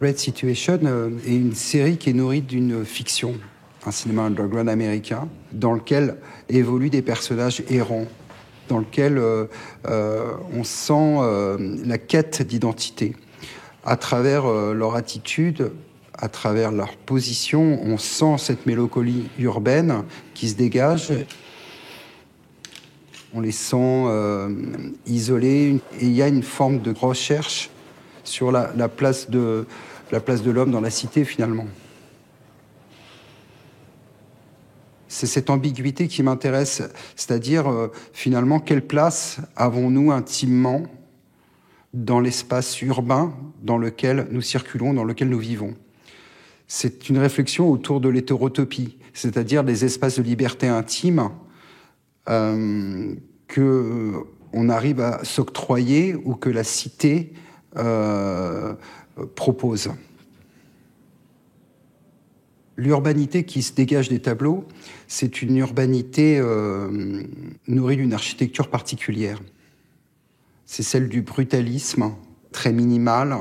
Red Situation est une série qui est nourrie d'une fiction, un cinéma underground américain, dans lequel évoluent des personnages errants, dans lequel on sent la quête d'identité. À travers leur attitude, à travers leur position, on sent cette mélancolie urbaine qui se dégage. On les sent isolés et il y a une forme de recherche sur la place de l'homme dans la cité, finalement. C'est cette ambiguïté qui m'intéresse, c'est-à-dire, finalement, quelle place avons-nous intimement dans l'espace urbain dans lequel nous circulons, dans lequel nous vivons. C'est une réflexion autour de l'hétérotopie, c'est-à-dire des espaces de liberté intime qu'on arrive à s'octroyer ou que la cité propose. L'urbanité qui se dégage des tableaux, c'est une urbanité nourrie d'une architecture particulière. C'est celle du brutalisme, très minimal.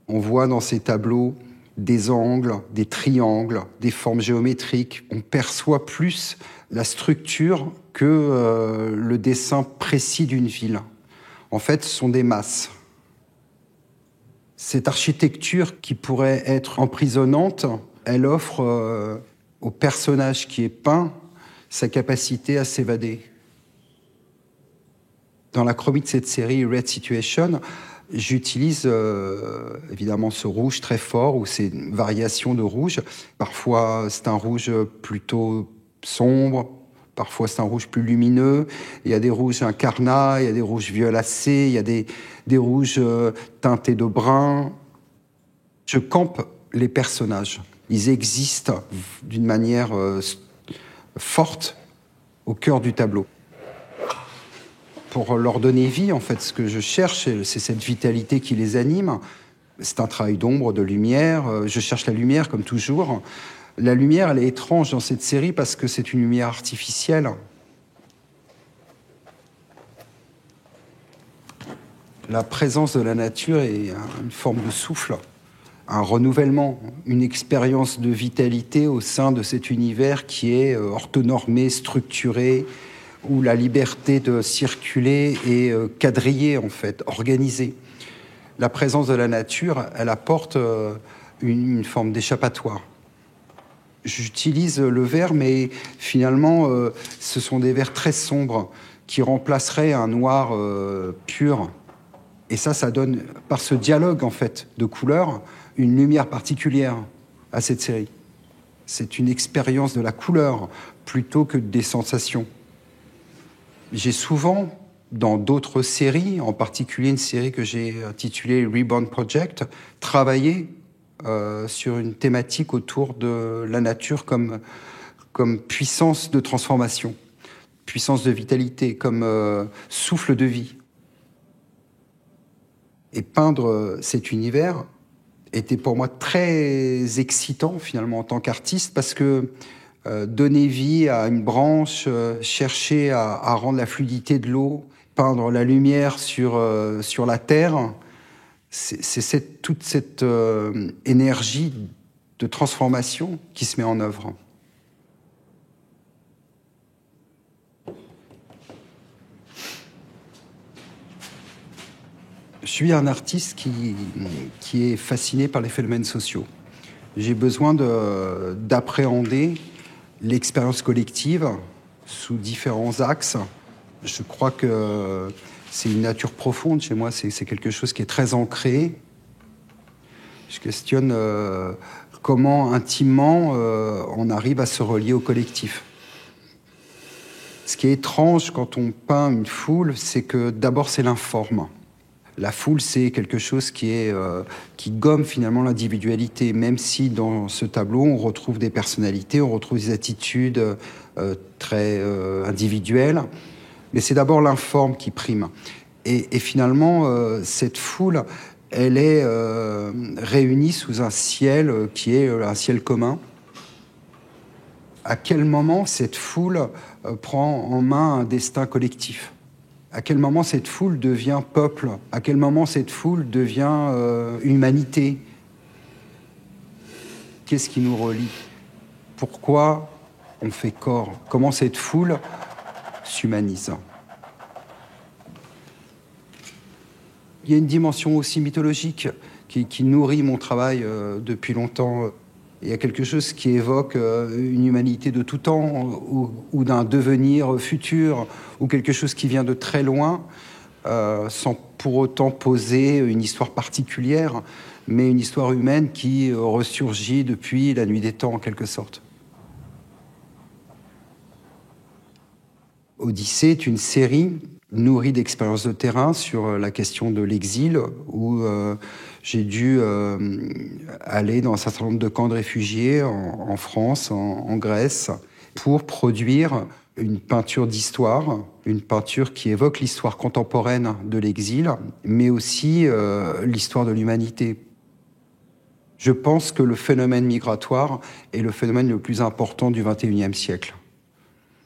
On voit dans ces tableaux des angles, des triangles, des formes géométriques. On perçoit plus la structure que le dessin précis d'une ville. En fait, ce sont des masses. Cette architecture qui pourrait être emprisonnante, elle offre au personnage qui est peint sa capacité à s'évader. Dans la chromie de cette série Red Situation, j'utilise évidemment ce rouge très fort ou ces variations de rouge. Parfois, c'est un rouge plutôt sombre, parfois c'est un rouge plus lumineux. Il y a des rouges incarnats, il y a des rouges violacés, il y a des rouges teintés de brun. Je campe les personnages. Ils existent d'une manière forte au cœur du tableau. Pour leur donner vie, en fait, ce que je cherche, c'est cette vitalité qui les anime. C'est un travail d'ombre, de lumière. Je cherche la lumière, comme toujours. La lumière, elle est étrange dans cette série parce que c'est une lumière artificielle. La présence de la nature est une forme de souffle, un renouvellement, une expérience de vitalité au sein de cet univers qui est orthonormé, structuré, où la liberté de circuler est quadrillée, en fait, organisée. La présence de la nature, elle apporte une forme d'échappatoire. J'utilise le vert, mais finalement, ce sont des verts très sombres qui remplaceraient un noir pur. Et ça donne, par ce dialogue, en fait, de couleurs, une lumière particulière à cette série. C'est une expérience de la couleur plutôt que des sensations. J'ai souvent, dans d'autres séries, en particulier une série que j'ai intitulée Reborn Project, travaillé sur une thématique autour de la nature comme puissance de transformation, puissance de vitalité, comme souffle de vie. Et peindre cet univers était pour moi très excitant, finalement, en tant qu'artiste, parce que donner vie à une branche, chercher à rendre la fluidité de l'eau, peindre la lumière sur la terre, c'est toute cette énergie de transformation qui se met en œuvre. Je suis un artiste qui est fasciné par les phénomènes sociaux. J'ai besoin d'appréhender l'expérience collective sous différents axes. Je crois que c'est une nature profonde chez moi, c'est quelque chose qui est très ancré. Je questionne comment intimement on arrive à se relier au collectif. Ce qui est étrange quand on peint une foule, c'est que d'abord c'est l'informe. La foule, c'est quelque chose qui gomme finalement l'individualité, même si dans ce tableau, on retrouve des personnalités, on retrouve des attitudes très individuelles. Mais c'est d'abord l'informe qui prime. Et finalement, cette foule, elle est réunie sous un ciel qui est un ciel commun. À quel moment cette foule prend en main un destin collectif ? À quel moment cette foule devient peuple? À quel moment cette foule devient humanité? Qu'est-ce qui nous relie? Pourquoi on fait corps? Comment cette foule s'humanise? Il y a une dimension aussi mythologique qui nourrit mon travail depuis longtemps. Il y a quelque chose qui évoque une humanité de tout temps ou d'un devenir futur ou quelque chose qui vient de très loin sans pour autant poser une histoire particulière, mais une histoire humaine qui ressurgit depuis la nuit des temps en quelque sorte. Odyssée est une série nourrie d'expériences de terrain sur la question de l'exil, où j'ai dû aller dans un certain nombre de camps de réfugiés en France, en Grèce, pour produire une peinture d'histoire, une peinture qui évoque l'histoire contemporaine de l'exil, mais aussi l'histoire de l'humanité. Je pense que le phénomène migratoire est le phénomène le plus important du XXIe siècle.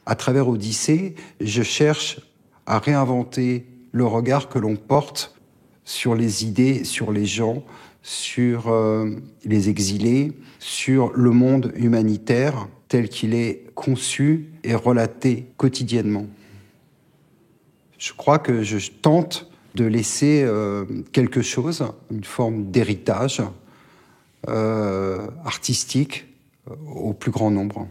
À travers Odyssée, je cherche à réinventer le regard que l'on porte sur les idées, sur les gens, sur les exilés, sur le monde humanitaire tel qu'il est conçu et relaté quotidiennement. Je crois que je tente de laisser quelque chose, une forme d'héritage artistique au plus grand nombre.